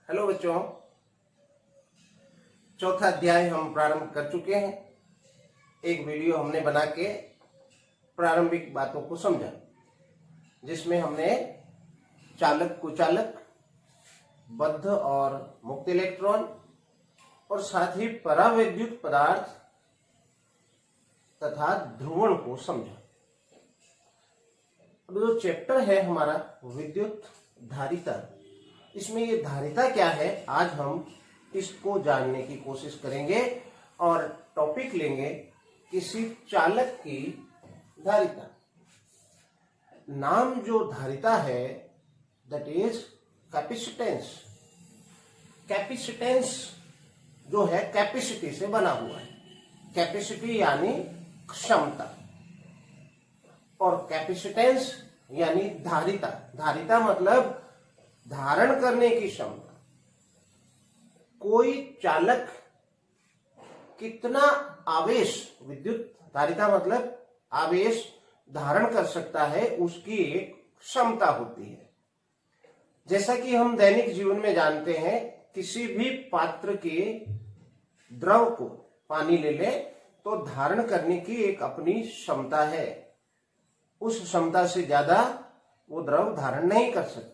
Hello बच्चों, चौथा अध्याय हम प्रारंभ कर चुके हैं। एक वीडियो हमने बना के प्रारंभिक बातों को समझा, जिसमें हमने चालक कुचालक, बद्ध और मुक्त इलेक्ट्रॉन और साथ ही परावैद्युत पदार्थ तथा ध्रुवण को समझा। अब जो चैप्टर है हमारा विद्युत धारिता, इसमें ये धारिता क्या है, आज हम इसको जानने की कोशिश करेंगे और टॉपिक लेंगे किसी चालक की धारिता। नाम जो धारिता है दैट इज कैपेसिटेंस। कैपेसिटेंस जो है कैपेसिटी से बना हुआ है। कैपेसिटी यानी क्षमता और कैपेसिटेंस यानी धारिता। धारिता मतलब धारण करने की क्षमता। कोई चालक कितना आवेश, विद्युत धारिता मतलब आवेश धारण कर सकता है, उसकी एक क्षमता होती है। जैसा कि हम दैनिक जीवन में जानते हैं, किसी भी पात्र के द्रव को पानी ले ले तो धारण करने की एक अपनी क्षमता है। उस क्षमता से ज्यादा वो द्रव धारण नहीं कर सकता।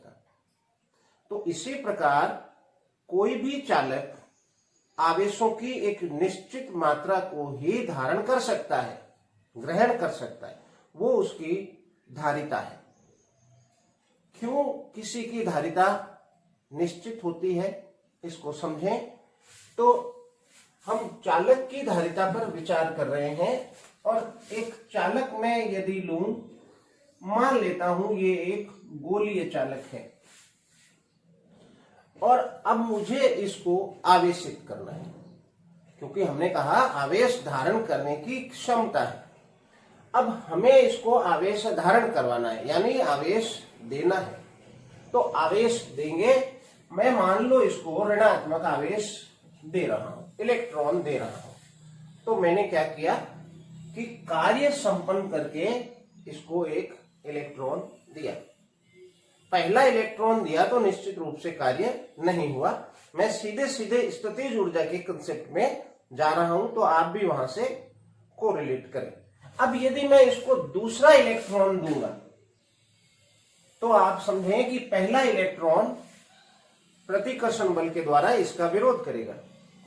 तो इसी प्रकार कोई भी चालक आवेशों की एक निश्चित मात्रा को ही धारण कर सकता है, ग्रहण कर सकता है, वो उसकी धारिता है। क्यों किसी की धारिता निश्चित होती है, इसको समझें। तो हम चालक की धारिता पर विचार कर रहे हैं और एक चालक में यदि लूं, मान लेता हूं ये एक गोलीय चालक है और अब मुझे इसको आवेशित करना है, क्योंकि हमने कहा आवेश धारण करने की क्षमता है। अब हमें इसको आवेश धारण करवाना है, यानी आवेश देना है। तो आवेश देंगे, मैं मान लो इसको ऋणात्मक आवेश दे रहा हूं, इलेक्ट्रॉन दे रहा हूं। तो मैंने क्या किया कि कार्य संपन्न करके इसको एक इलेक्ट्रॉन दिया। पहला इलेक्ट्रॉन दिया तो निश्चित रूप से कार्य नहीं हुआ। मैं सीधे सीधे स्थितिज ऊर्जा के कंसेप्ट में जा रहा हूं, तो आप भी वहां से कोरिलेट करें। अब यदि मैं इसको दूसरा इलेक्ट्रॉन दूंगा तो आप समझें कि पहला इलेक्ट्रॉन प्रतिकर्षण बल के द्वारा इसका विरोध करेगा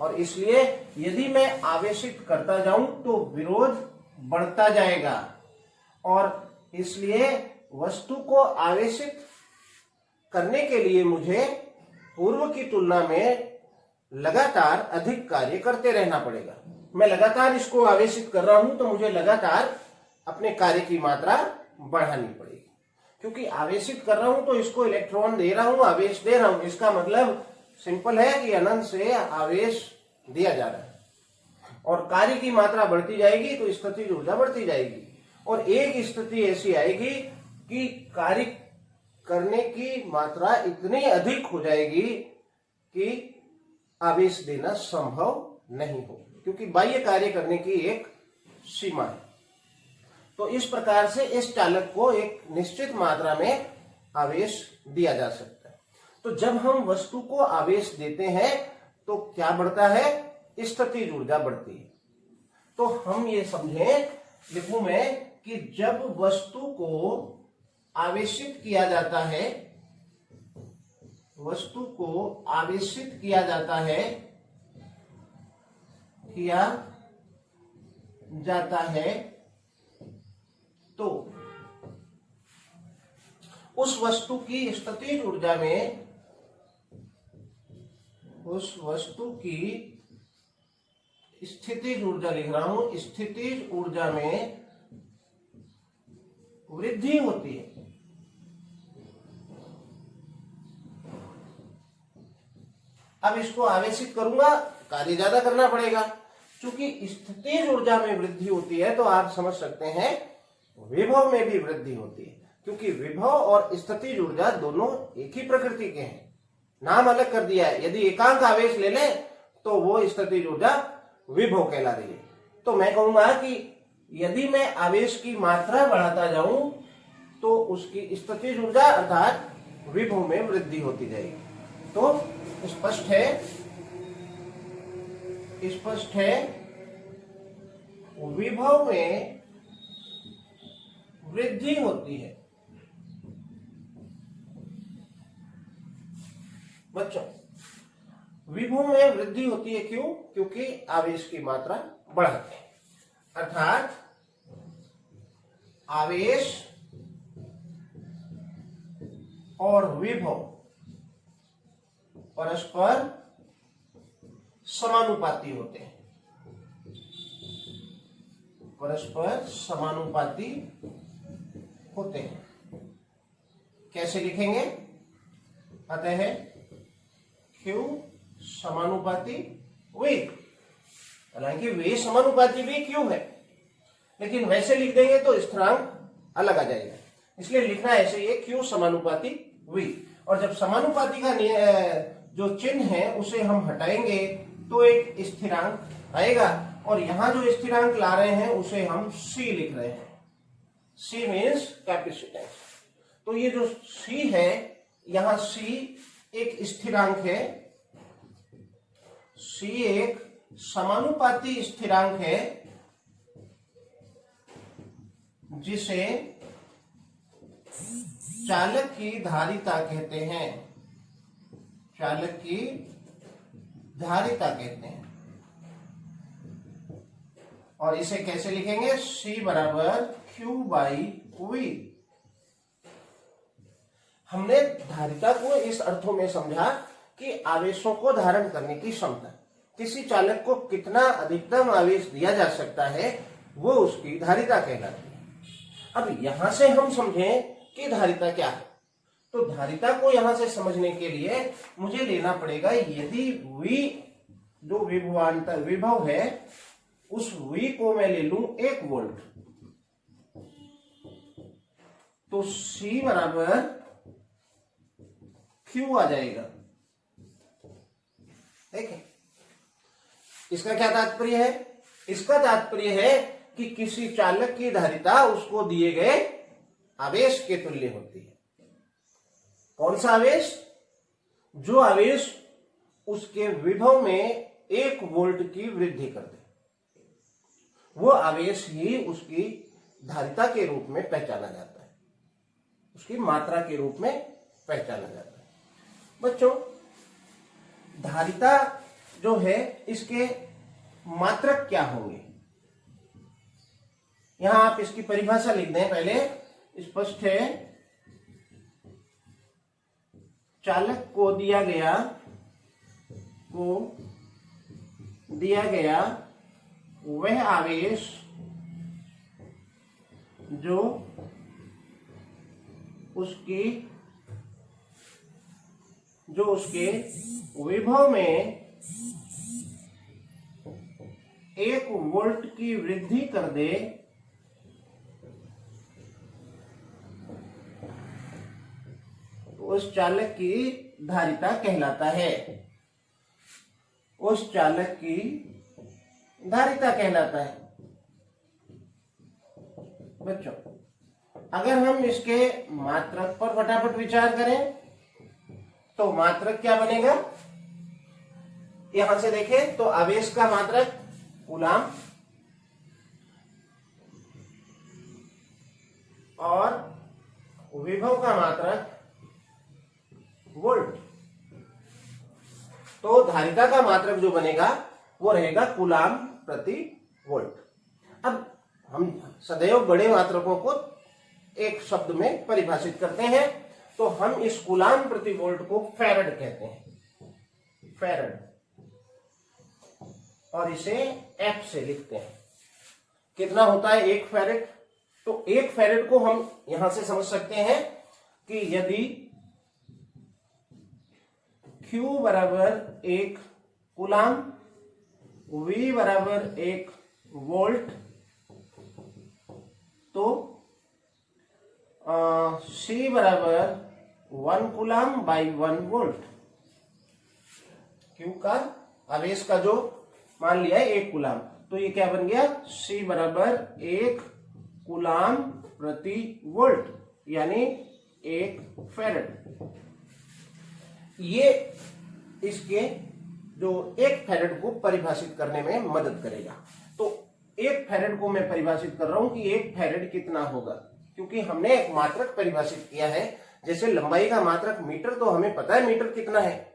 और इसलिए यदि मैं आवेशित करता जाऊं तो विरोध बढ़ता जाएगा और इसलिए वस्तु को आवेशित करने के लिए मुझे पूर्व की तुलना में लगातार अधिक कार्य करते रहना पड़ेगा। मैं लगातार इसको आवेशित कर रहा हूं तो मुझे लगातार अपने कार्य की मात्रा बढ़ानी पड़ेगी, क्योंकि आवेशित कर रहा हूं तो इसको इलेक्ट्रॉन दे रहा हूं, आवेश दे रहा हूं। इसका मतलब सिंपल है कि अनंत से आवेश दिया जा रहा है और कार्य की मात्रा बढ़ती जाएगी तो स्थितिज ऊर्जा बढ़ती जाएगी और एक स्थिति ऐसी आएगी कि कार्य करने की मात्रा इतनी अधिक हो जाएगी कि आवेश देना संभव नहीं हो, क्योंकि बाह्य कार्य करने की एक सीमा है। तो इस प्रकार से इस चालक को एक निश्चित मात्रा में आवेश दिया जा सकता है। तो जब हम वस्तु को आवेश देते हैं तो क्या बढ़ता है, स्थितिज ऊर्जा बढ़ती है। तो हम ये समझें, लिखूं मैं कि जब वस्तु को आवेशित किया जाता है, वस्तु को आवेशित किया जाता है तो उस वस्तु की स्थितिज ऊर्जा में, उस वस्तु की स्थितिज ऊर्जा लिख रहा हूं, स्थितिज ऊर्जा में वृद्धि होती है। अब इसको आवेशित करूंगा, कार्य ज्यादा करना पड़ेगा। क्योंकि स्थितिज ऊर्जा में वृद्धि होती है तो आप समझ सकते हैं विभव में भी वृद्धि होती है, क्योंकि विभव और स्थितिज ऊर्जा दोनों एक ही प्रकृति के हैं, नाम अलग कर दिया है। यदि एकांक आवेश ले ले तो वो स्थितिज ऊर्जा विभव कहला रही है। तो मैं कहूंगा कि यदि मैं आवेश की मात्रा बढ़ाता जाऊं तो उसकी स्थितिज ऊर्जा अर्थात विभव में वृद्धि होती जाएगी। तो स्पष्ट है विभव में वृद्धि होती है। बच्चों, विभव में वृद्धि होती है क्यों? क्योंकि आवेश की मात्रा बढ़ाते हैं, अर्थात आवेश और विभव परस्पर समानुपाती होते हैं, परस्पर समानुपाती होते हैं। कैसे लिखेंगे? अतः Q समानुपाती V, हालांकि V समानुपाती भी Q है, लेकिन वैसे लिख देंगे तो स्थिरांक अलग आ जाएगा, इसलिए लिखना ऐसे ही है Q समानुपाती V। और जब समानुपाती का जो चिन्ह है उसे हम हटाएंगे तो एक स्थिरांक आएगा, और यहां जो स्थिरांक ला रहे हैं उसे हम C लिख रहे हैं। C means capacitance. तो ये जो C है, यहां C एक स्थिरांक है, C एक समानुपाती स्थिरांक है जिसे चालक की धारिता कहते हैं, चालक की धारिता कहते हैं। और इसे कैसे लिखेंगे? C बराबर Q बाई V। हमने धारिता को इस अर्थों में समझा कि आवेशों को धारण करने की क्षमता, किसी चालक को कितना अधिकतम आवेश दिया जा सकता है वो उसकी धारिता कहलाती है। अब यहां से हम समझें कि धारिता क्या है, तो धारिता को यहां से समझने के लिए मुझे लेना पड़ेगा, यदि V जो विभवांतर विभव है उस V को मैं ले लूं 1 वोल्ट, तो C बराबर Q आ जाएगा। देखें, इसका क्या तात्पर्य है? इसका तात्पर्य है कि किसी चालक की धारिता उसको दिए गए आवेश के तुल्य होती है। कौन सा आवेश? जो आवेश उसके विभव में 1 वोल्ट की वृद्धि कर दे, वो आवेश ही उसकी धारिता के रूप में पहचाना जाता है, उसकी मात्रा के रूप में पहचाना जाता है। बच्चों, धारिता जो है इसके मात्रक क्या होंगे? यहां आप इसकी परिभाषा लिख दें पहले, स्पष्ट है चालक को दिया गया वह आवेश जो उसके विभव में 1 वोल्ट की वृद्धि कर दे, तो उस चालक की धारिता कहलाता है, उस चालक की धारिता कहलाता है। बच्चों, अगर हम इसके मात्रक पर फटाफट विचार करें तो मात्रक क्या बनेगा? यहां से देखें तो आवेश का मात्रक कूलाम और विभव का मात्रक वोल्ट, तो धारिता का मात्रक जो बनेगा वो रहेगा कूलाम प्रति वोल्ट। अब हम सदैव बड़े मात्रकों को एक शब्द में परिभाषित करते हैं, तो हम इस कूलाम प्रति वोल्ट को फैरड कहते हैं, फैरड, और इसे F से लिखते हैं। कितना होता है 1 फैरड? तो 1 फैरड को हम यहां से समझ सकते हैं कि यदि Q बराबर 1 कूलाम, V बराबर 1 वोल्ट, तो C बराबर 1 कूलाम बाई 1 वोल्ट। Q का आवेश का जो मान लिया है 1 कूलाम, तो ये क्या बन गया? C बराबर 1 कूलाम प्रति वोल्ट, यानी 1 फैरड। ये इसके जो 1 फैरेड को परिभाषित करने में मदद करेगा। तो 1 फैरेड को मैं परिभाषित कर रहा हूं कि 1 फैरेड कितना होगा, क्योंकि हमने एक मात्रक परिभाषित किया है। जैसे लंबाई का मात्रक मीटर, तो हमें पता है मीटर कितना है,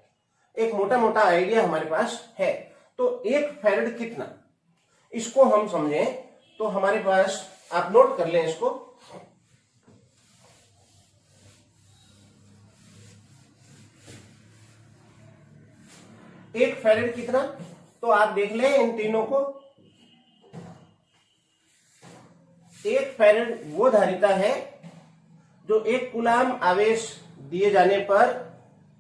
एक मोटा मोटा आइडिया हमारे पास है। तो 1 फैरेड कितना, इसको हम समझें तो हमारे पास, आप नोट कर लें इसको, एक फैरेड कितना, तो आप देख लें इन तीनों को। 1 फैरेड वो धारिता है जो 1 कूलाम आवेश दिए जाने पर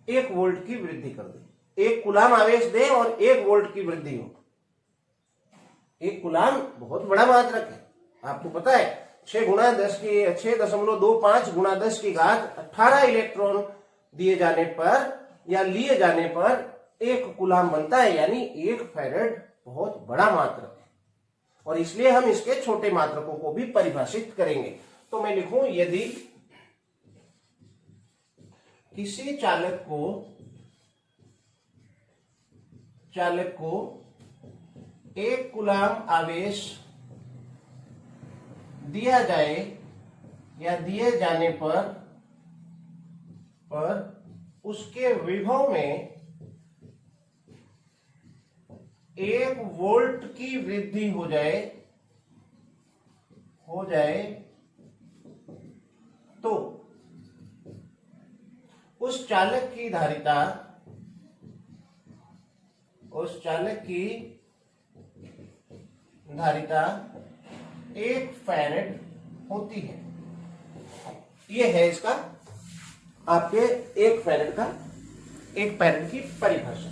1 वोल्ट की वृद्धि कर दे। 1 कूलाम आवेश दे और 1 वोल्ट की वृद्धि हो। 1 कूलाम बहुत बड़ा मात्रक है, आपको पता है। 6.25 गुणा 10 की घात 18 इलेक्ट्रॉन दिए जाने पर या लिए जाने पर 1 कूलाम बनता है, यानी 1 फैरेड बहुत बड़ा मात्रक है। और इसलिए हम इसके छोटे मात्रकों को भी परिभाषित करेंगे। तो मैं लिखूं, यदि किसी चालक को 1 कूलाम आवेश दिया जाए या दिए जाने पर उसके विभव में 1 वोल्ट की वृद्धि हो जाए तो उस चालक की धारिता 1 फैरेड होती है। ये है इसका आपके 1 फैरेड की परिभाषा,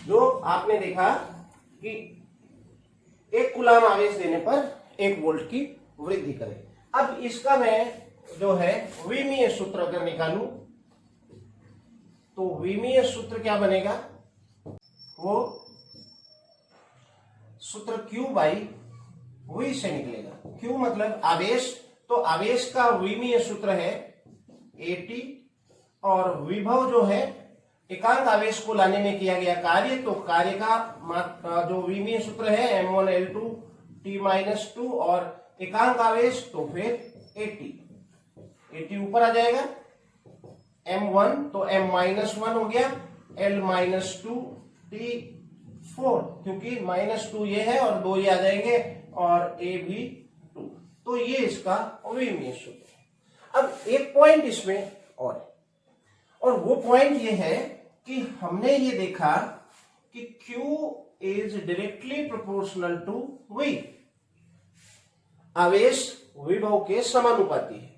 जो आपने देखा कि 1 कूलाम आवेश देने पर 1 वोल्ट की वृद्धि करे। अब इसका मैं जो है विमीय सूत्र अगर निकालूं तो विमीय सूत्र क्या बनेगा, वो सूत्र Q बाई V से निकलेगा। Q मतलब आवेश, तो आवेश का विमीय सूत्र है AT, और विभव जो है एकांक आवेश को लाने में किया गया कार्य, तो कार्य का जो विमीय सूत्र है M1L2 T-2, और एकांक आवेश तो फिर AT ऊपर आ जाएगा, M1 तो M-1 हो गया, L-2 T4, क्योंकि -2 ये है और 2 ये आ जाएंगे, और A भी 2। तो ये इसका विमीय सूत्र है। अब एक पॉइंट इसमें और वो पॉइंट ये है कि हमने ये देखा कि Q is directly proportional to V, आवेश विभव के समानुपाती है।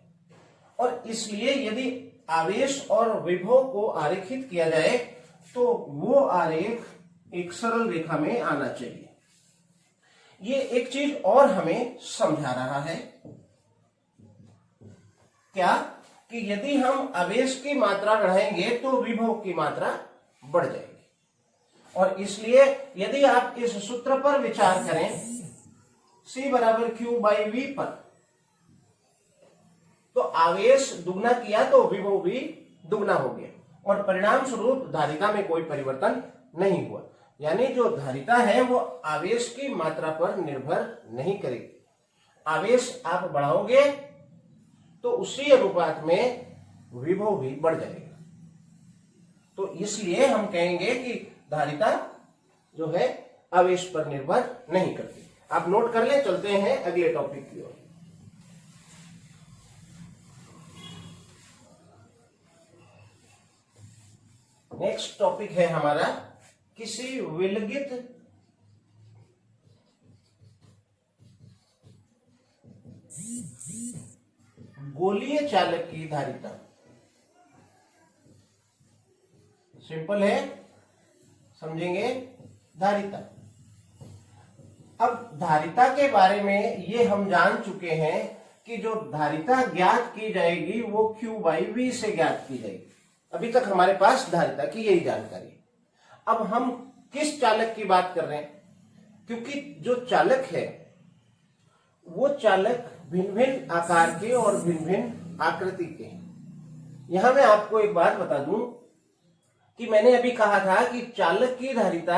और इसलिए यदि आवेश और विभव को आरेखित किया जाए तो वो आरेख एक सरल रेखा में आना चाहिए। ये एक चीज और हमें समझा रहा है, क्या कि यदि हम आवेश की मात्रा बढ़ाएंगे तो विभव की मात्रा बढ़ जाएगी। और इसलिए यदि आप इस सूत्र पर विचार करें, C बराबर Q बाई V पर, तो आवेश दुगना किया तो विभव भी दुगना हो गया, और परिणाम स्वरूप धारिता में कोई परिवर्तन नहीं हुआ। यानी जो धारिता है वो आवेश की मात्रा पर निर्भर नहीं करेगी। आवेश आप बढ़ाओगे तो उसी अनुपात में विभव भी बढ़ जाएगा। तो इसलिए हम कहेंगे कि धारिता जो है आवेश पर निर्भर नहीं करती। आप नोट कर लें, चलते हैं अगले टॉपिक की ओर। नेक्स्ट टॉपिक है हमारा किसी विलगित गोलीय चालक की धारिता। सिंपल है, समझेंगे धारिता। अब धारिता के बारे में ये हम जान चुके हैं कि जो धारिता ज्ञात की जाएगी वो Q बाई V से ज्ञात की जाएगी। अभी तक हमारे पास धारिता की यही जानकारी है। अब हम किस चालक की बात कर रहे हैं, क्योंकि जो चालक है वो चालक भिन्न भिन्न आकार के और भिन्न भिन्न आकृति के हैं। यहां मैं आपको एक बात बता दूं कि मैंने अभी कहा था कि चालक की धारिता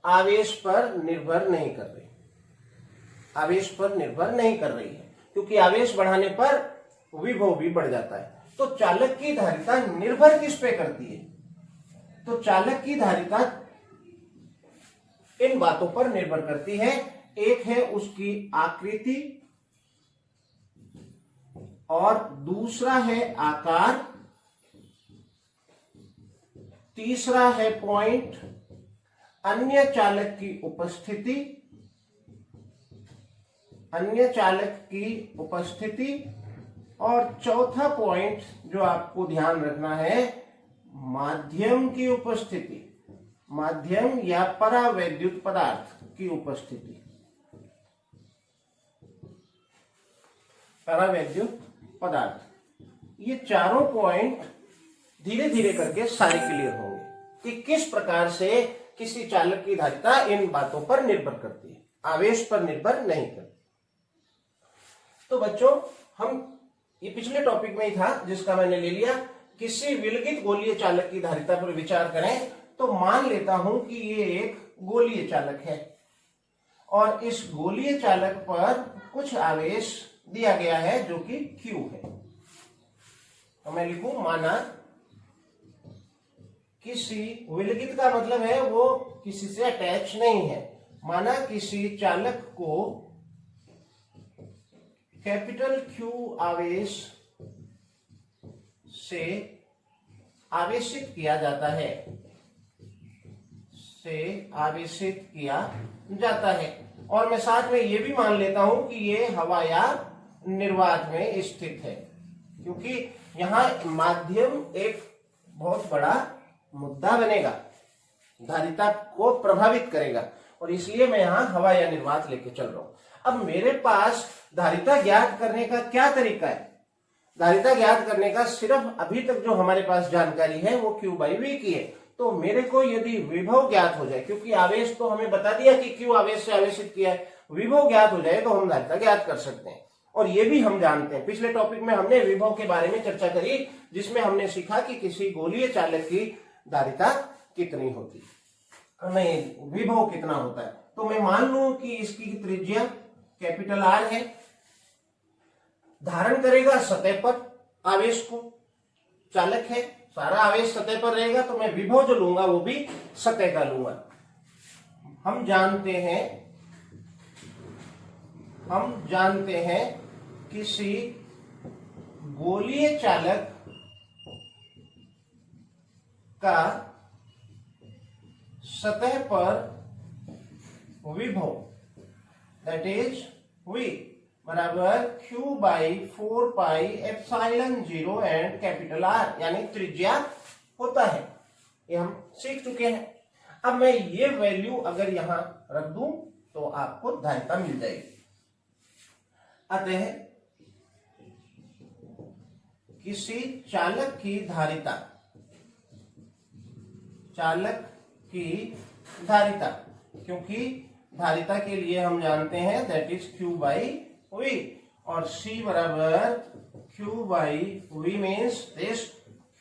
आवेश पर निर्भर नहीं कर रही, आवेश पर निर्भर नहीं कर रही है, क्योंकि आवेश बढ़ाने पर विभव भी बढ़ जाता है। तो चालक की धारिता निर्भर किस पे करती है? तो चालक की धारिता इन बातों पर निर्भर करती है। एक है उसकी आकृति और दूसरा है आकार, तीसरा है पॉइंट अन्य चालक की उपस्थिति, अन्य चालक की उपस्थिति, और चौथा पॉइंट जो आपको ध्यान रखना है माध्यम की उपस्थिति, माध्यम या परावैद्युत पदार्थ की उपस्थिति, परावैद्युत पदार्थ। ये चारों पॉइंट धीरे धीरे करके सारे क्लियर होंगे कि किस प्रकार से किसी चालक की धारिता इन बातों पर निर्भर करती है, आवेश पर निर्भर नहीं करती। तो बच्चों, हम ये पिछले टॉपिक में ही था जिसका मैंने ले लिया, किसी विलगित गोलीय चालक की धारिता पर विचार करें तो मान लेता हूं कि ये एक गोलीय चालक है और इस गोलीय चालक पर कुछ आवेश दिया गया है जो कि Q है। तो मैं लिखूं माना किसी विलगित का मतलब है वो किसी से अटैच नहीं है, माना किसी चालक को कैपिटल Q आवेश से आवेशित किया जाता है, से आवेशित किया जाता है, और मैं साथ में ये भी मान लेता हूं कि ये हवा या निर्वात में स्थित है, क्योंकि यहां माध्यम एक बहुत बड़ा मुद्दा बनेगा, धारिता को प्रभावित करेगा, और इसलिए मैं यहां हवा या निर्वात लेके चल रहा हूं। अब मेरे पास धारिता ज्ञात करने का क्या तरीका है? धारिता ज्ञात करने का सिर्फ अभी तक जो हमारे पास जानकारी है वो Q/V की है। तो मेरे को यदि विभव ज्ञात हो जाए, क्योंकि आवेश तो हमें बता दिया कि Q आवेश से आवेशित किया है, विभव ज्ञात हो जाए तो हम धारिता ज्ञात कर सकते हैं। और ये भी हम जानते हैं, पिछले टॉपिक में हमने विभव के बारे में चर्चा करी, जिसमें हमने सीखा कि किसी गोलीय चालक की धारिता कितनी होती है, नहीं विभव कितना होता है। तो मैं मान लूं कि इसकी त्रिज्या कैपिटल R है, धारण करेगा सतह पर आवेश को, चालक है, सारा आवेश सतह पर रहेगा, तो मैं विभव जो लूंगा वो भी सतह का लूंगा। हम जानते हैं किसी गोलीय चालक का सतह पर विभव दैट इज V बराबर Q/4πε0 एंड कैपिटल R, यानी त्रिज्या होता है। ये हम सीख चुके हैं। अब मैं ये वैल्यू अगर यहां रख दूं तो आपको धारिता मिल जाएगी। अतः किसी चालक की धारिता, चालक की धारिता, क्योंकि धारिता के लिए हम जानते हैं दैट इज Q/V, और C बराबर Q/V means this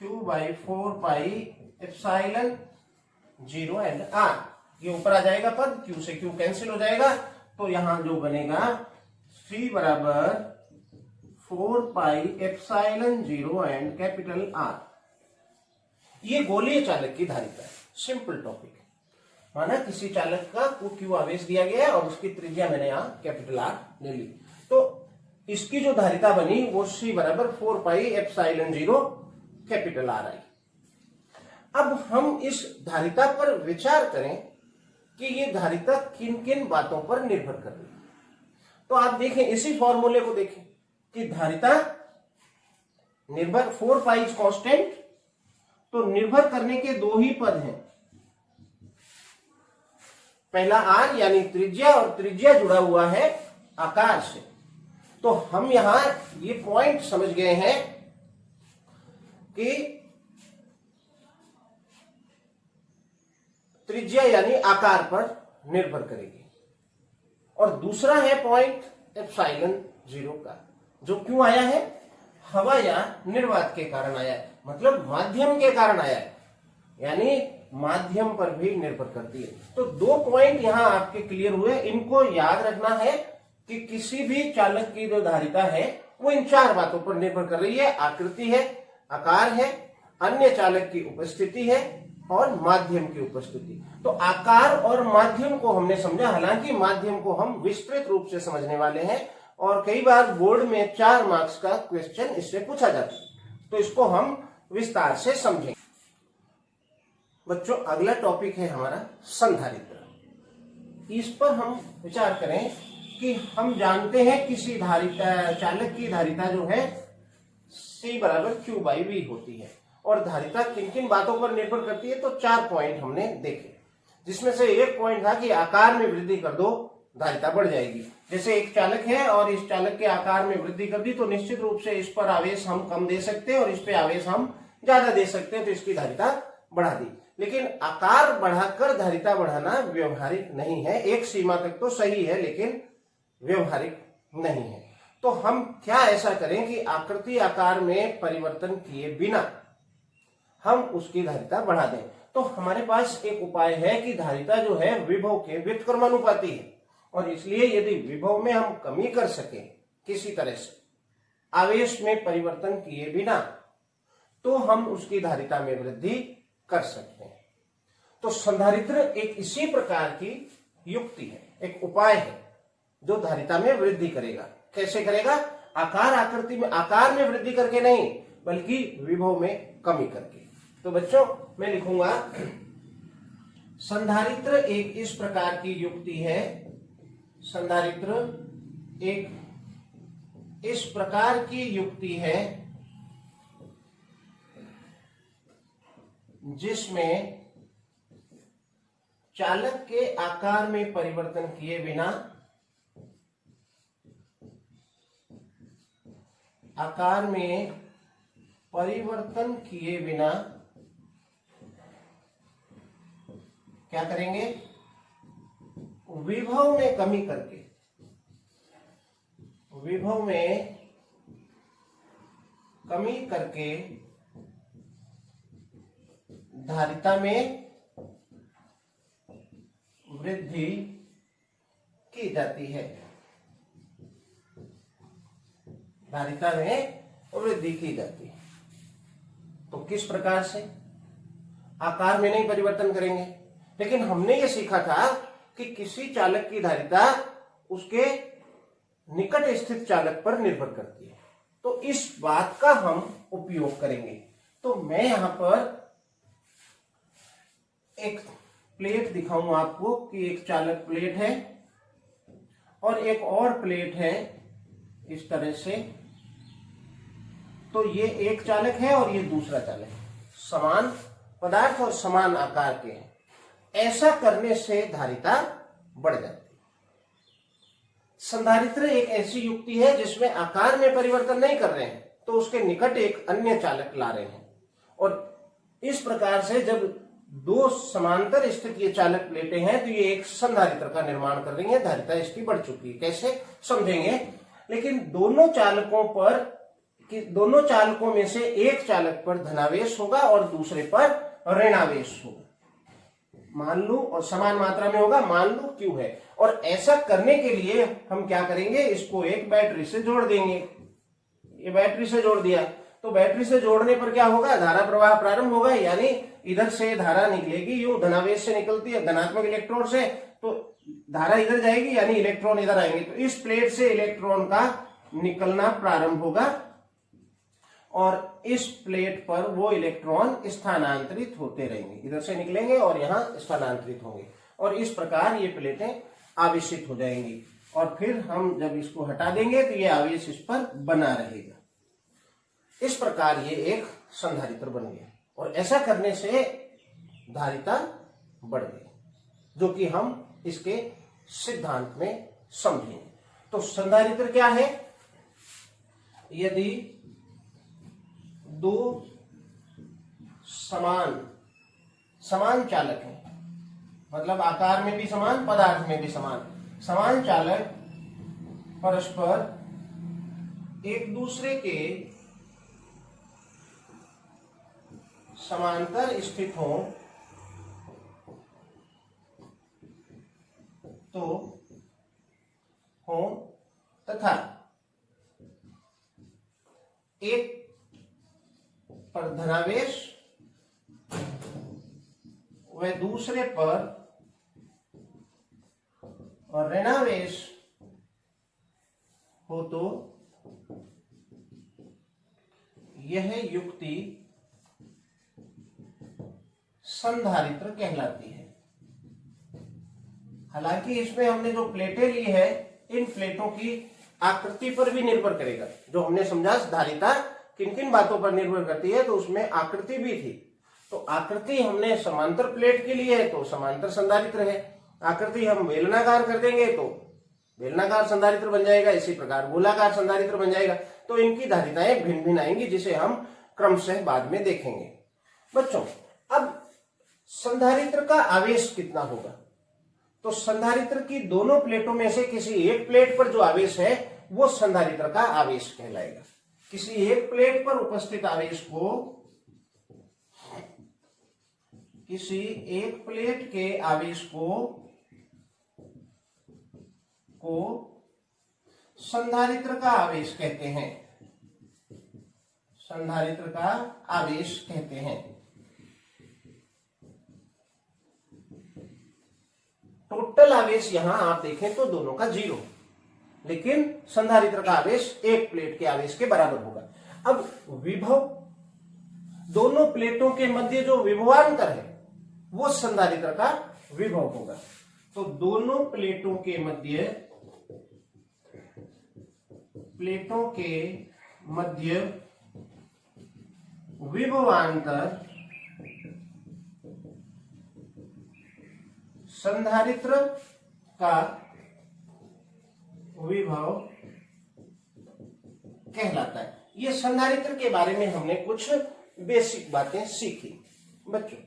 Q/4πε0 and R। ये ऊपर आ जाएगा पद, Q से Q कैंसिल हो जाएगा, तो यहां जो बनेगा C बराबर 4πε0 एंड कैपिटल R। ये गोलीय चालक की धारिता है, सिंपल टॉपिक। माना किसी चालक का Q आवेश दिया गया है और उसकी त्रिज्या मैंने यहां कैपिटल R ले ली, तो इसकी जो धारिता बनी वो C बराबर 4πε0 कैपिटल R आई। अब हम इस धारिता पर विचार करें कि ये धारिता किन किन बातों पर निर्भर कर रही है। तो आप देखें, इसी फॉर्मूले को देखें कि धारिता निर्भर 4π इज कांस्टेंट, तो निर्भर करने के दो ही पद हैं, पहला R यानी त्रिज्या, और त्रिज्या जुड़ा हुआ है आकार से। तो हम यहां ये पॉइंट समझ गए हैं कि त्रिज्या यानी आकार पर निर्भर करेगी, और दूसरा है पॉइंट ε0 का, जो क्यों आया है? हवा या निर्वात के कारण आया है, मतलब माध्यम के कारण आया है। यानी माध्यम पर भी निर्भर करती है। तो 2 पॉइंट यहाँ आपके क्लियर हुए। इनको याद रखना है कि किसी भी चालक की जो धारिता है वो इन 4 बातों पर निर्भर कर रही है। आकृति है, आकार है, अन्य चालक की उपस्थिति है और माध्यम की उपस्थिति। तो आकार और माध्यम को हमने समझा, हालांकि माध्यम को हम विस्तृत रूप से समझने वाले हैं और कई बार बोर्ड में 4 मार्क्स का क्वेश्चन इससे पूछा जाता है, तो इसको हम विस्तार से समझेंगे। बच्चों, अगला टॉपिक है हमारा संधारित्र। इस पर हम विचार करें कि हम जानते हैं किसी धारिता चालक की धारिता जो है C बराबर Q/V होती है और धारिता किन किन बातों पर निर्भर करती है। तो 4 पॉइंट हमने देखे, जिसमें से एक पॉइंट था कि आकार में वृद्धि कर दो धारिता बढ़ जाएगी। जैसे एक चालक है और इस चालक के आकार में वृद्धि कर दी तो निश्चित रूप से इस पर आवेश हम कम दे सकते हैं और इस पे आवेश हम ज्यादा दे सकते हैं, तो इसकी धारिता बढ़ा दी। लेकिन आकार बढ़ाकर धारिता बढ़ाना व्यवहारिक नहीं है। एक सीमा तक तो सही है लेकिन व्यवहारिक नहीं है। तो हम क्या ऐसा करें कि आकृति आकार में परिवर्तन किए बिना हम उसकी धारिता बढ़ा दें। तो हमारे पास एक उपाय है कि धारिता जो है विभव के व्युत्क्रमानुपाती है और इसलिए यदि विभव में हम कमी कर सके किसी तरह से आवेश में परिवर्तन किए बिना, तो हम उसकी धारिता में वृद्धि कर सकते हैं। तो संधारित्र एक इसी प्रकार की युक्ति है, एक उपाय है जो धारिता में वृद्धि करेगा। कैसे करेगा? आकृति में, आकार में वृद्धि करके नहीं बल्कि विभव में कमी करके। तो बच्चों, मैं लिखूंगा संधारित्र एक इस प्रकार की युक्ति है, संधारित्र एक इस प्रकार की युक्ति है जिसमें चालक के आकार में परिवर्तन किए बिना क्या करेंगे? विभव में कमी करके, विभव में कमी करके धारिता में वृद्धि की जाती है। धारिता में वृद्धि की जाती है। तो किस प्रकार से? आकार में नहीं परिवर्तन करेंगे, लेकिन हमने ये सीखा था कि किसी चालक की धारिता उसके निकट स्थित चालक पर निर्भर करती है। तो इस बात का हम उपयोग करेंगे। तो मैं यहां पर एक प्लेट दिखाऊंगा आपको कि एक चालक प्लेट है और एक और प्लेट है इस तरह से। तो ये एक चालक है और ये दूसरा चालक है, समान पदार्थ और समान आकार के हैं। ऐसा करने से धारिता बढ़ जाती है। संधारित्र एक ऐसी युक्ति है जिसमें आकार में परिवर्तन नहीं कर रहे हैं, तो उसके निकट एक अन्य चालक ला रहे हैं और इस प्रकार से जब 2 समांतर स्थित ये चालक प्लेटें हैं तो ये एक संधारित्र का निर्माण कर रही है। धारिता इसकी बढ़ चुकी है। कैसे समझेंगे? लेकिन दोनों चालकों में से एक चालक पर धनावेश होगा और दूसरे पर ऋणावेश होगा, मान लो, और समान मात्रा में होगा, मान लो Q है। और ऐसा करने के लिए हम क्या करेंगे? इसको एक बैटरी से जोड़ देंगे। ये बैटरी से जोड़ दिया तो बैटरी से जोड़ने पर क्या होगा? धारा प्रवाह प्रारंभ होगा, यानी इधर से धारा निकलेगी, यूं धनावेश से निकलती है, धनात्मक इलेक्ट्रॉन से, तो धारा इधर जाएगी यानी इलेक्ट्रॉन इधर आएंगे। तो इस प्लेट से इलेक्ट्रॉन का निकलना प्रारंभ होगा और इस प्लेट पर वो इलेक्ट्रॉन स्थानांतरित होते रहेंगे, इधर से निकलेंगे और यहाँ स्थानांतरित होंगे और इस प्रकार ये प्लेटें आवेशित हो जाएंगी। और फिर हम जब इसको हटा देंगे तो ये आवेश इस पर बना रहेगा। इस प्रकार ये एक संधारित्र बन गया और ऐसा करने से धारिता बढ़ गई, जो कि हम इसके सिद्धांत में समझेंगे। तो संधारित्र क्या है? यदि 2 समान चालक हैं, मतलब आकार में भी समान, पदार्थ में भी समान चालक परस्पर एक दूसरे के समांतर स्थित हो तो हो तथा एक पर धनावेश व दूसरे पर और ऋणावेश हो तो यह युक्ति संधारित्र कहलाती है। हालांकि इसमें हमने जो प्लेटें ली है, इन प्लेटों की आकृति पर भी निर्भर करेगा। जो हमने समझा धारिता किन किन बातों पर निर्भर करती है, तो उसमें आकृति भी थी। तो आकृति हमने समांतर प्लेट के लिए है तो समांतर संधारित्र है। आकृति हम बेलनाकार कर देंगे तो बेलनाकार संधारित्र बन जाएगा। इसी प्रकार गोलाकार संधारित्र बन जाएगा। तो इनकी धारिताएं भिन्न भिन्न आएंगी, जिसे हम क्रमशः बाद में देखेंगे। बच्चों, अब संधारित्र का आवेश कितना होगा? तो संधारित्र की दोनों प्लेटों में से किसी एक प्लेट पर जो आवेश है वो संधारित्र का आवेश कहलाएगा। किसी एक प्लेट पर उपस्थित आवेश को, किसी एक प्लेट के आवेश को संधारित्र का आवेश कहते हैं। संधारित्र का आवेश कहते हैं। टोटल आवेश यहां आप देखें तो दोनों का 0, लेकिन संधारित्र का आवेश एक प्लेट के आवेश के बराबर होगा। अब विभव, दोनों प्लेटों के मध्य जो विभवांतर है वो संधारित्र का विभव होगा। तो दोनों प्लेटों के मध्य विभवांतर संधारित्र का विभव कहलाता है। ये संधारित्र के बारे में हमने कुछ बेसिक बातें सीखी। बच्चों,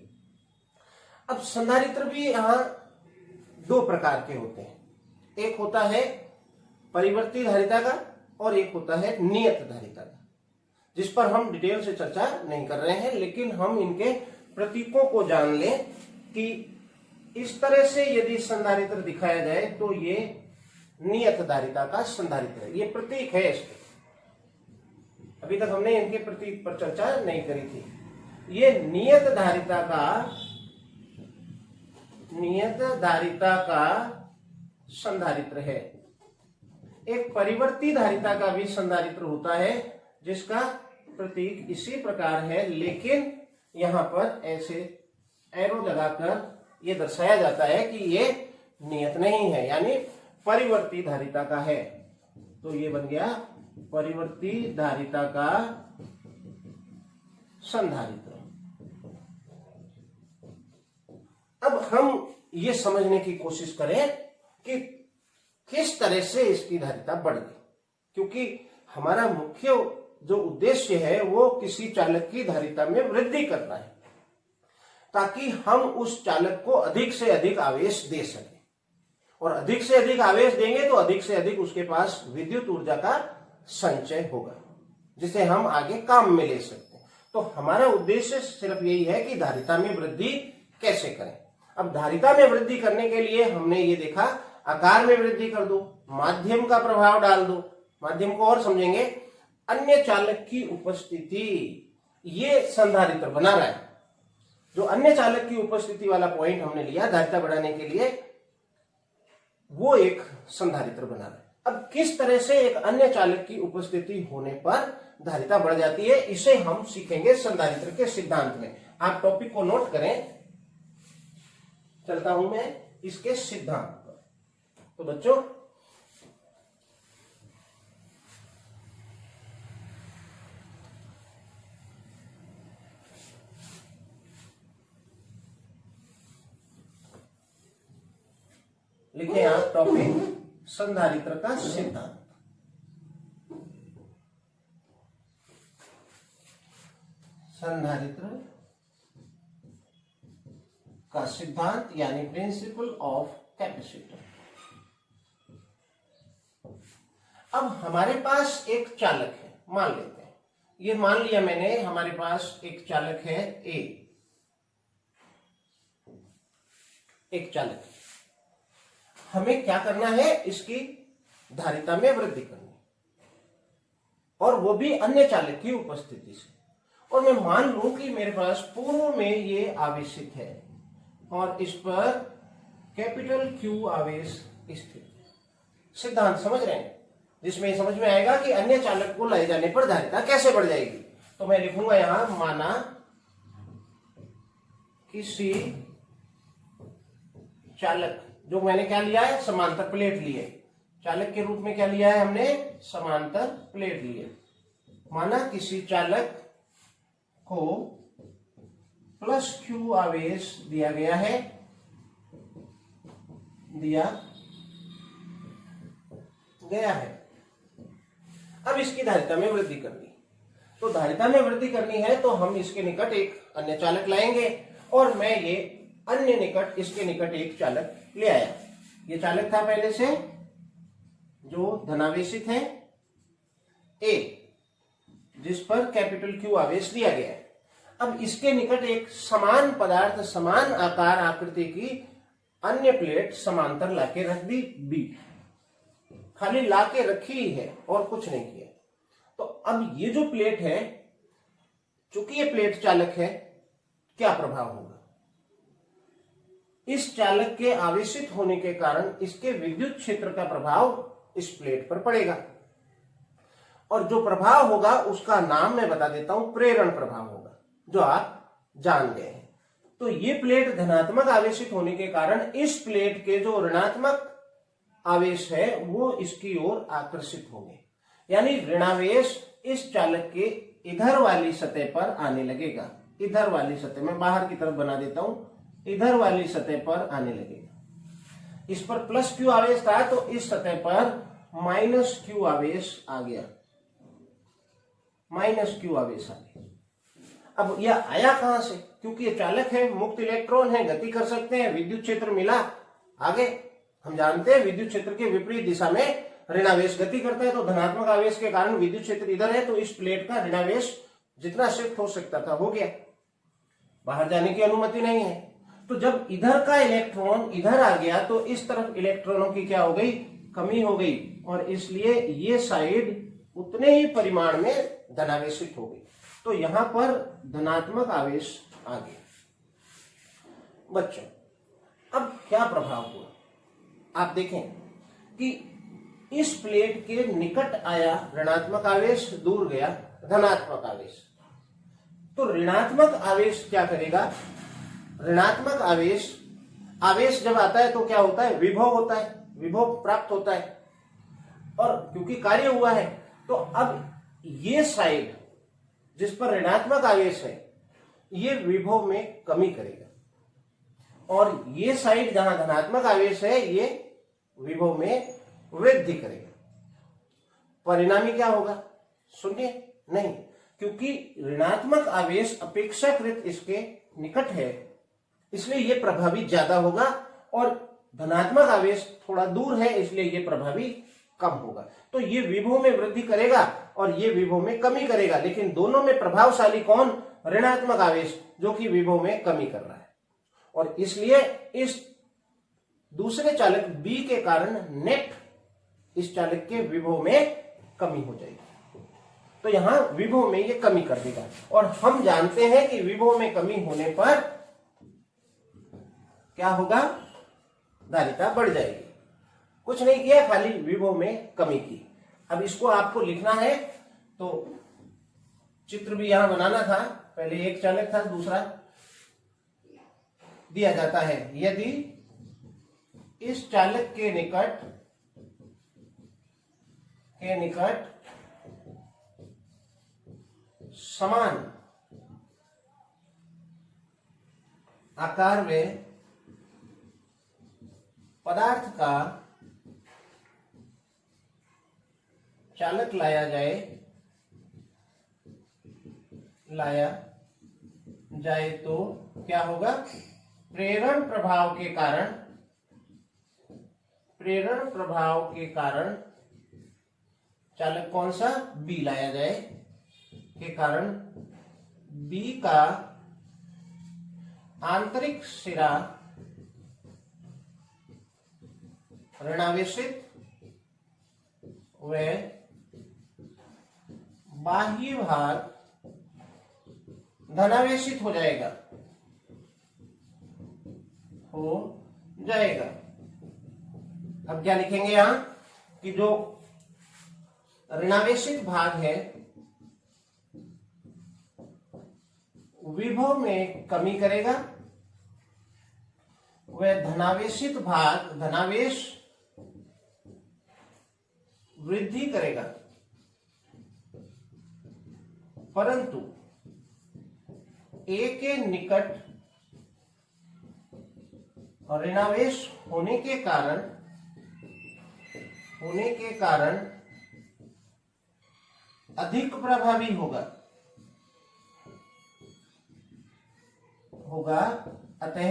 अब संधारित्र भी यहां 2 प्रकार के होते हैं। एक होता है परिवर्ती धारिता का और एक होता है नियत धारिता का, जिस पर हम डिटेल से चर्चा नहीं कर रहे हैं, लेकिन हम इनके प्रतीकों को जान लें कि इस तरह से यदि संधारित्र दिखाया जाए तो ये नियत धारिता का संधारित्र है। ये प्रतीक है इसके। अभी तक हमने इनके प्रतीक पर चर्चा नहीं करी थी। ये नियत धारिता का संधारित्र है। एक परिवर्ती धारिता का भी संधारित्र होता है, जिसका प्रतीक इसी प्रकार है, लेकिन यहां पर ऐसे एरो लगाकर ये दर्शाया जाता है कि ये नियत नहीं है, यानी परिवर्ती धारिता का है। तो ये बन गया परिवर्ती धारिता का संधारित्र। अब हम ये समझने की कोशिश करें कि किस तरह से इसकी धारिता बढ़ गई, क्योंकि हमारा मुख्य जो उद्देश्य है वो किसी चालक की धारिता में वृद्धि करना है, ताकि हम उस चालक को अधिक से अधिक आवेश दे सकें। और अधिक से अधिक आवेश देंगे तो अधिक से अधिक उसके पास विद्युत ऊर्जा का संचय होगा, जिसे हम आगे काम में ले सकते हैं। तो हमारा उद्देश्य सिर्फ यही है कि धारिता में वृद्धि कैसे करें। अब धारिता में वृद्धि करने के लिए हमने ये देखा, आकार में वृद्धि कर दो, माध्यम का प्रभाव डाल दो। माध्यम को और समझेंगे, अन्य चालक की उपस्थिति, ये संधारित्र बना रहा है। जो अन्य चालक की उपस्थिति वाला पॉइंट हमने लिया धारिता बढ़ाने के लिए, वो एक संधारित्र बना रहा है। अब किस तरह से एक अन्य चालक की उपस्थिति होने पर धारिता बढ़ जाती है, इसे हम सीखेंगे संधारित्र के सिद्धांत में। आप टॉपिक को नोट करें, चलता हूं मैं इसके सिद्धांत पर। तो बच्चों, लिखे आप टॉपिक संधारित्र का सिद्धांत। संधारित्र का सिद्धांत यानी प्रिंसिपल ऑफ कैपेसिटर। अब हमारे पास एक चालक है, मान लेते हैं ये मान लिया मैंने हमारे पास एक चालक है ए, एक चालक, हमें क्या करना है, इसकी धारिता में वृद्धि करनी, और वो भी अन्य चालक की उपस्थिति से। और मैं मान लूं कि मेरे पास पूर्व में ये आवेशित है और इस पर कैपिटल Q आवेश स्थित। सिद्धांत समझ रहे हैं, जिसमें समझ में आएगा कि अन्य चालक को लाए जाने पर धारिता कैसे बढ़ जाएगी। तो मैं लिखूंगा यहां, माना किसी चालक, जो मैंने क्या लिया है, समांतर प्लेट लिए, चालक के रूप में क्या लिया है हमने, समांतर प्लेट लिए। माना किसी चालक को प्लस Q आवेश दिया गया है, अब इसकी धारिता में वृद्धि करनी। तो धारिता में वृद्धि करनी है तो हम इसके निकट एक अन्य चालक लाएंगे, और मैं ये अन्य निकट, इसके निकट एक चालक ले आया। ये चालक था पहले से जो धनावेशित है ए, जिस पर कैपिटल Q आवेश दिया गया है। अब इसके निकट एक समान पदार्थ, समान आकार आकृति की अन्य प्लेट समांतर लाके रख दी बी, खाली लाके रखी ही है और कुछ नहीं किया। तो अब ये जो प्लेट है, चूंकि ये प्लेट चालक है, क्या प्रभाव होगा, इस चालक के आवेशित होने के कारण इसके विद्युत क्षेत्र का प्रभाव इस प्लेट पर पड़ेगा, और जो प्रभाव होगा उसका नाम मैं बता देता हूं, प्रेरण प्रभाव होगा, जो आप जान गए हैं। तो ये प्लेट धनात्मक आवेशित होने के कारण इस प्लेट के जो ऋणात्मक आवेश है वो इसकी ओर आकर्षित होंगे, यानी ऋणावेश इस चालक के इधर वाली सतह पर आने लगेगा। इधर वाली सतह, मैं बाहर की तरफ बना देता हूं, इधर वाली सतह पर आने लगेगा। इस पर प्लस Q आवेश था तो इस सतह पर माइनस Q आवेश आ गया, माइनस Q आवेश आ गया। अब यह आया कहां से, क्योंकि ये चालक है, मुक्त इलेक्ट्रॉन है, गति कर सकते हैं, विद्युत क्षेत्र मिला आगे। हम जानते हैं विद्युत क्षेत्र के विपरीत दिशा में ऋणावेश गति करता है, तो धनात्मक आवेश के कारण विद्युत क्षेत्र इधर है, तो इस प्लेट का ऋणावेश जितना शिफ्ट हो सकता था हो गया, बाहर जाने की अनुमति नहीं है। तो जब इधर का इलेक्ट्रॉन इधर आ गया तो इस तरफ इलेक्ट्रॉनों की क्या हो गई, कमी हो गई, और इसलिए ये साइड उतने ही परिमाण में धनावेशित हो गई। तो यहां पर धनात्मक आवेश आ गया। बच्चों, अब क्या प्रभाव हुआ, आप देखें कि इस प्लेट के निकट आया ऋणात्मक आवेश, दूर गया धनात्मक आवेश। तो ऋणात्मक आवेश क्या करेगा, ऋणात्मक आवेश जब आता है तो क्या होता है, विभव होता है, विभव प्राप्त होता है, और क्योंकि कार्य हुआ है तो अब ये साइड जिस पर ऋणात्मक आवेश है ये विभव में कमी करेगा, और ये साइड जहां धनात्मक आवेश है ये विभव में वृद्धि करेगा। परिणामी क्या होगा, शून्य नहीं, क्योंकि ऋणात्मक आवेश अपेक्षाकृत इसके निकट है, इसलिए ये प्रभावी ज्यादा होगा, और धनात्मक आवेश थोड़ा दूर है, इसलिए ये प्रभावी कम होगा। तो ये विभव में वृद्धि करेगा और ये विभव में कमी करेगा, लेकिन दोनों में प्रभावशाली कौन, ऋणात्मक आवेश, जो कि विभव में कमी कर रहा है। और इसलिए इस दूसरे चालक बी के कारण नेट इस चालक के विभव में कमी हो जाएगी, तो यहां विभव में ये कमी कर देगा। और हम जानते हैं कि विभव में कमी होने पर क्या होगा, धारिता बढ़ जाएगी। कुछ नहीं किया, खाली विभव में कमी की। अब इसको आपको लिखना है, तो चित्र भी यहां बनाना था, पहले एक चालक था, दूसरा दिया जाता है। यदि इस चालक के निकट समान आकार में पदार्थ का चालक लाया जाए तो क्या होगा, प्रेरण प्रभाव के कारण चालक कौन सा, बी लाया जाए, के कारण B का आंतरिक सिरा ऋणावेशित व बाह्य भाग धनावेशित हो जाएगा अब क्या लिखेंगे यहां कि जो ऋणावेशित भाग है विभव में कमी करेगा, वह धनावेशित भाग धनावेश वृद्धि करेगा, परंतु A के निकट ऋणावेश होने के कारण अधिक प्रभावी होगा अतः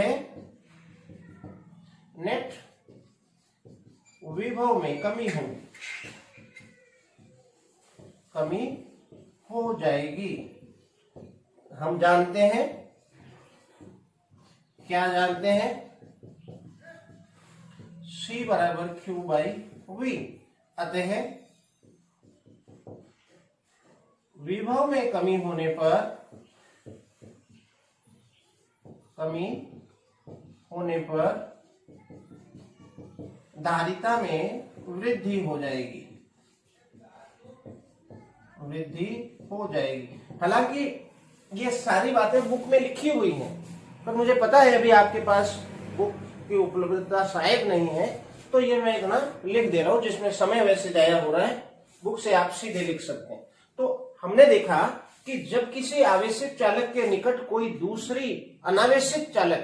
नेट विभव में कमी हो जाएगी। हम जानते हैं, क्या जानते हैं, C बराबर Q बाई V, अतः विभव में कमी होने पर धारिता में वृद्धि हो जाएगी। हालांकि ये सारी बातें बुक में लिखी हुई हैं, पर मुझे पता है अभी आपके पास बुक की उपलब्धता शायद नहीं है, तो ये मैं इतना लिख दे रहा हूं जिसमें समय वैसे जाया हो रहा है। बुक से आप सीधे लिख सकते हैं। तो हमने देखा कि जब किसी आवेशित चालक के निकट कोई दूसरी अनावेशित चालक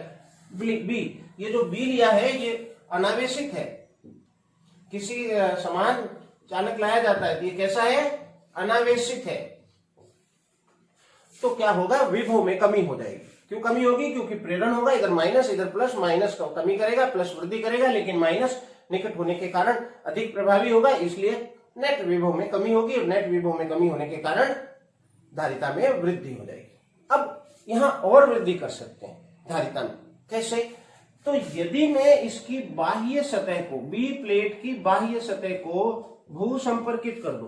बी, ये जो बी लिया है ये अनावेशित है, किसी समान चालक लाया जाता है, ये कैसा है, अनावेशित है, तो क्या होगा, विभव में कमी हो जाएगी। क्यों कमी होगी, क्योंकि प्रेरण होगा, इधर माइनस इधर प्लस, माइनस का कमी करेगा प्लस वृद्धि करेगा, लेकिन माइनस निकट होने के कारण अधिक प्रभावी होगा, इसलिए नेट विभव में कमी होगी, और नेट विभव में कमी होने के कारण धारिता में वृद्धि हो जाएगी। अब यहां और वृद्धि कर सकते हैं धारिता में, कैसे, तो यदि मैं इसकी बाह्य सतह को, बी प्लेट की बाह्य सतह को भू संपर्कित कर दूं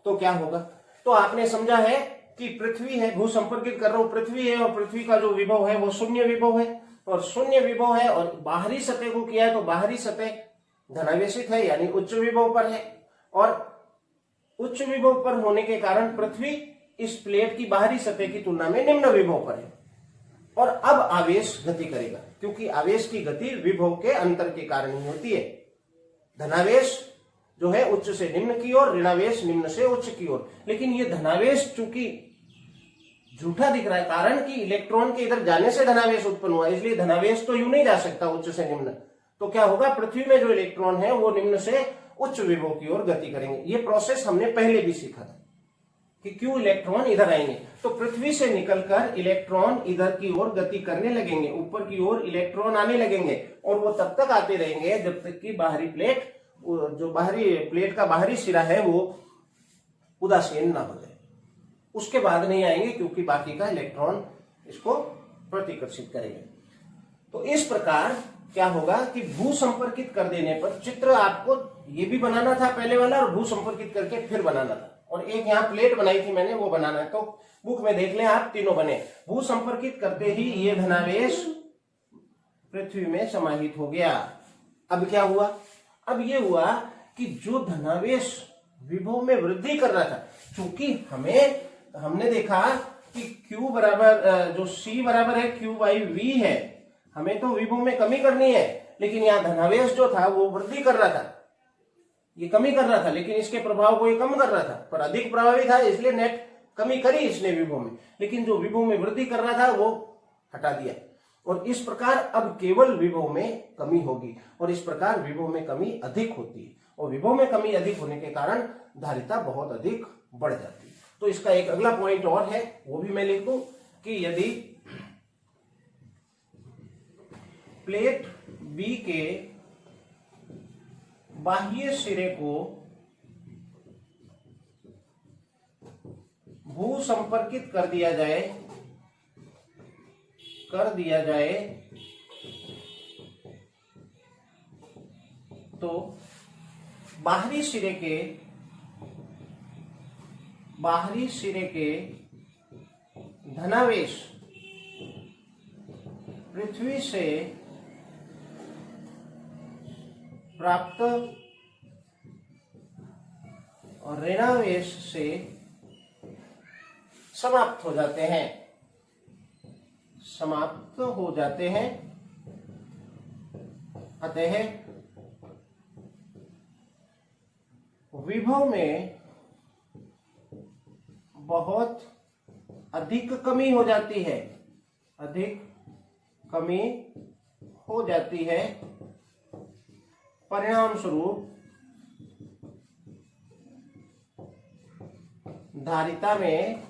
तो क्या होगा। तो आपने समझा है कि पृथ्वी है, भू संपर्कित कर रहा हूं, पृथ्वी है, और पृथ्वी का जो विभव है वो शून्य विभव है, और शून्य विभव है, और बाहरी सतह को किया है तो बाहरी सतह धनावेशित है, यानी उच्च विभव पर है, और उच्च विभव पर होने के कारण पृथ्वी इस प्लेट की बाहरी सतह की तुलना में निम्न विभव पर है, और अब आवेश गति करेगा, क्योंकि आवेश की गति विभव के अंतर के कारण ही होती है। धनावेश जो है उच्च से निम्न की ओर, ऋणावेश निम्न से उच्च की ओर, लेकिन ये धनावेश चूंकि झूठा दिख रहा है, कारण कि इलेक्ट्रॉन के इधर जाने से धनावेश उत्पन्न हुआ, इसलिए धनावेश तो यूं नहीं जा सकता उच्च से निम्न, तो क्या होगा, पृथ्वी में जो इलेक्ट्रॉन है वो निम्न से उच्च विभव की ओर गति करेंगे। ये प्रोसेस हमने पहले भी सीखा था कि क्यों इलेक्ट्रॉन इधर आएंगे, तो पृथ्वी से निकलकर इलेक्ट्रॉन इधर की ओर गति करने लगेंगे, ऊपर की ओर इलेक्ट्रॉन आने लगेंगे, और वो तब तक आते रहेंगे जब तक कि बाहरी प्लेट, जो बाहरी प्लेट का बाहरी सिरा है वो उदासीन ना हो जाए, उसके बाद नहीं आएंगे, क्योंकि बाकी का इलेक्ट्रॉन इसको प्रतिकर्षित करेंगे। तो इस प्रकार क्या होगा कि भू संपर्कित कर देने पर, चित्र आपको ये भी बनाना था पहले वाला, और भू संपर्कित करके फिर बनाना था, और एक यहाँ प्लेट बनाई थी मैंने, वो बनाना है, तो बुक में देख लें आप, तीनों बने। भू संपर्कित करते ही ये धनावेश पृथ्वी में समाहित हो गया। अब क्या हुआ, अब ये हुआ कि जो धनावेश विभव में वृद्धि कर रहा था, चूंकि हमने देखा कि Q बराबर, जो C बराबर है Q बाई V है, हमें तो विभव में कमी करनी है, लेकिन यहाँ धनावेश जो था वो वृद्धि कर रहा था, ये कमी कर रहा था, लेकिन इसके प्रभाव को ये कम कर रहा था, पर अधिक प्रभावी था, इसलिए नेट कमी करी इसने विभव में, लेकिन जो विभव में वृद्धि कर रहा था वो हटा दिया, और इस प्रकार अब केवल विभव में कमी होगी, और इस प्रकार विभव में कमी अधिक होती है, और विभव में कमी अधिक होने के कारण धारिता बहुत अधिक बढ़ जाती है। तो इसका एक अगला पॉइंट और है, वो भी मैं लिख दूं कि यदि प्लेट बी के बाह्य सिरे को भू संपर्कित कर दिया जाए तो बाहरी सिरे के धनावेश पृथ्वी से प्राप्त और ऋणावेश से समाप्त हो जाते हैं। अतः विभव में बहुत अधिक कमी हो जाती है, परिणाम स्वरूप धारिता में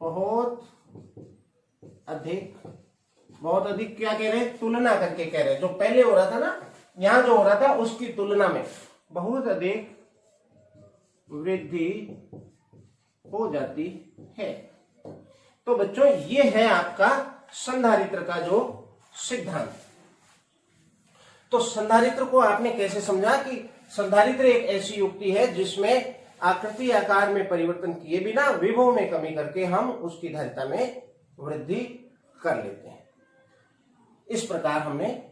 बहुत अधिक क्या कह रहे हैं, तुलना करके कह रहे हैं। जो पहले हो रहा था ना, यहां जो हो रहा था उसकी तुलना में बहुत अधिक वृद्धि हो जाती है। तो बच्चों, ये है आपका संधारित्र का जो सिद्धांत। तो संधारित्र को आपने कैसे समझा कि संधारित्र एक ऐसी युक्ति है जिसमें आकृति आकार में परिवर्तन किए बिना विभव में कमी करके हम उसकी धारिता में वृद्धि कर लेते हैं। इस प्रकार हमने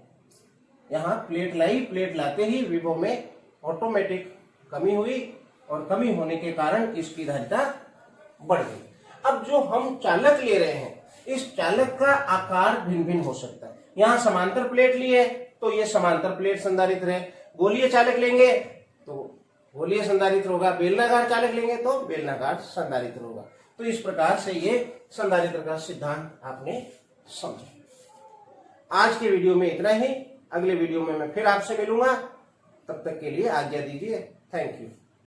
यहां प्लेट लाते ही विभव में ऑटोमेटिक कमी हुई और कमी होने के कारण इसकी धारिता बढ़ गई। अब जो हम चालक ले रहे हैं, इस चालक का आकार भिन्न भिन्न हो सकता है। यहां समांतर प्लेट ली है तो ये समांतर प्लेट संधारित्र है। गोलीय चालक लेंगे तो गोलीय संधारित्र होगा, बेलनाकार चालक लेंगे तो बेलनाकार संधारित्र होगा। तो इस प्रकार से ये संधारित्र का सिद्धांत आपने समझा। आज के वीडियो में इतना ही। अगले वीडियो में मैं फिर आपसे मिलूंगा। तब तक के लिए आज्ञा दीजिए। Thank you.